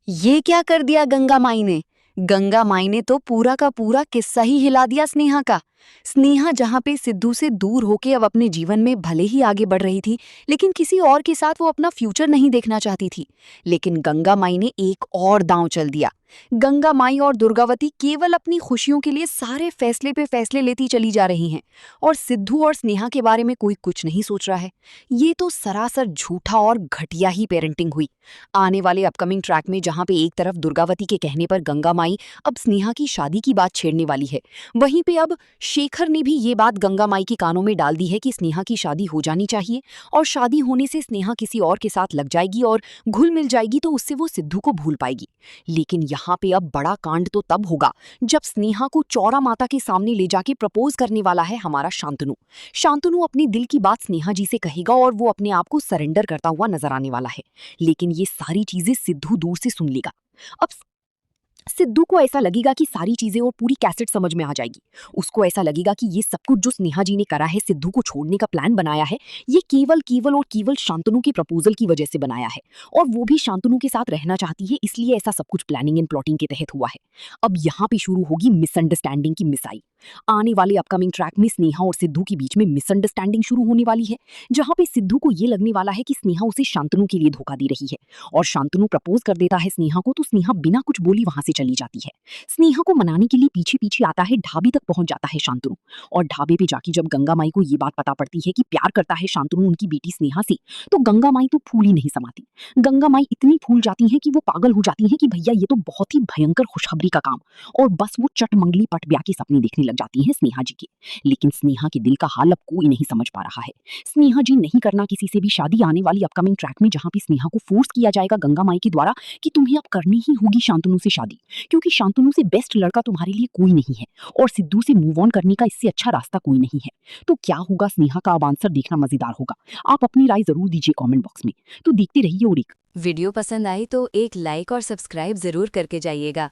ये क्या कर दिया गंगा माई ने। गंगा माई ने तो पूरा का पूरा किस्सा ही हिला दिया स्नेहा का। स्नेहा जहाँ पे सिद्धू से दूर होके अब अपने जीवन में भले ही आगे बढ़ रही थी, लेकिन किसी और के साथ वो अपना फ्यूचर नहीं देखना चाहती थी। लेकिन गंगा माई ने एक और दांव चल दिया। गंगा माई और दुर्गावती केवल अपनी खुशियों के लिए सारे फैसले पे फैसले लेती चली जा रही हैं, और सिद्धू और स्नेहा के बारे में कोई कुछ नहीं सोच रहा है। ये तो सरासर झूठा और घटिया ही पेरेंटिंग हुई। आने वाले अपकमिंग ट्रैक में जहां पे एक तरफ दुर्गावती के कहने पर गंगा माई अब स्नेहा की शादी की बात छेड़ने वाली है, वहीं पे अब शेखर ने भी ये बात गंगा माई के कानों में डाल दी है कि स्नेहा की शादी हो जानी चाहिए, और शादी होने से स्नेहा किसी और के साथ लग जाएगी और घुल मिल जाएगी तो उससे वो सिद्धू को भूल पाएगी। लेकिन यहाँ पे अब बड़ा कांड तो तब होगा जब स्नेहा को चौरा माता के सामने ले जाके प्रपोज करने वाला है हमारा शांतनु। शांतनु अपने दिल की बात स्नेहा जी से कहेगा और वो अपने आप को सरेंडर करता हुआ नजर आने वाला है। लेकिन ये सारी चीजें सिद्धू दूर से सुन लेगा। अब सिद्धू को ऐसा लगेगा कि सारी चीजें और पूरी कैसेट समझ में आ जाएगी। उसको ऐसा लगेगा कि ये सब कुछ जो स्नेहा जी ने करा है, सिद्धू को छोड़ने का प्लान बनाया है, ये केवल केवल और केवल शांतनु के प्रपोजल की वजह से बनाया है, और वो भी शांतनु के साथ रहना चाहती है, इसलिए ऐसा सब कुछ प्लानिंग एंड प्लॉटिंग के तहत हुआ है। अब यहाँ पे शुरू होगी मिसअंडरस्टैंडिंग की मिसाई। आने वाले अपकमिंग ट्रैक में स्नेहा और सिद्धू के बीच में मिसअंडरस्टैंडिंग शुरू होने वाली है, जहां पे सिद्धू को ये लगने वाला है कि स्नेहा उसे शांतनु के लिए धोखा दे रही है, और शांतनु प्रपोज कर देता है स्नेहा को तो स्नेहा बिना कुछ बोली वहां से चली जाती है। स्नेहा को मनाने के लिए पीछे पीछे आता है, ढाबे तक पहुंच जाता है शांतनु। और ढाबे पे जाके जब गंगा माई को ये बात पता पड़ती है कि प्यार करता है शांतनु उनकी बेटी स्नेहा से, तो गंगा माई तो फूल ही नहीं समाती। गंगा माई इतनी फूल जाती हैं कि वो पागल हो जाती हैं कि भैया ये तो बहुत ही भयंकर खुशखबरी का काम, और बस वो चटमंगली पट ब्याह के सपने देखने लग जाती हैं स्नेहा जी के। लेकिन स्नेहा के दिल का हाल अब कोई नहीं समझ पा रहा है। स्नेहा जी नहीं करना किसी से भी शादी, आने वाली अपकमिंग ट्रैक में जहां पे स्नेहा को फोर्स किया जाएगा गंगा माई के द्वारा कि तुम्हें अब करनी ही होगी शांतनु से शादी, क्योंकि शांतनु से बेस्ट लड़का तुम्हारे लिए कोई नहीं है, और सिद्धू से मूव ऑन करने का इससे अच्छा रास्ता कोई नहीं है। तो क्या होगा स्नेहा का अब आंसर देखना मजेदार होगा। आप अपनी राय जरूर दीजिए कमेंट बॉक्स में। तो देखते रहिए और एक वीडियो पसंद आई तो एक लाइक और सब्सक्राइब जरूर करके जाइएगा।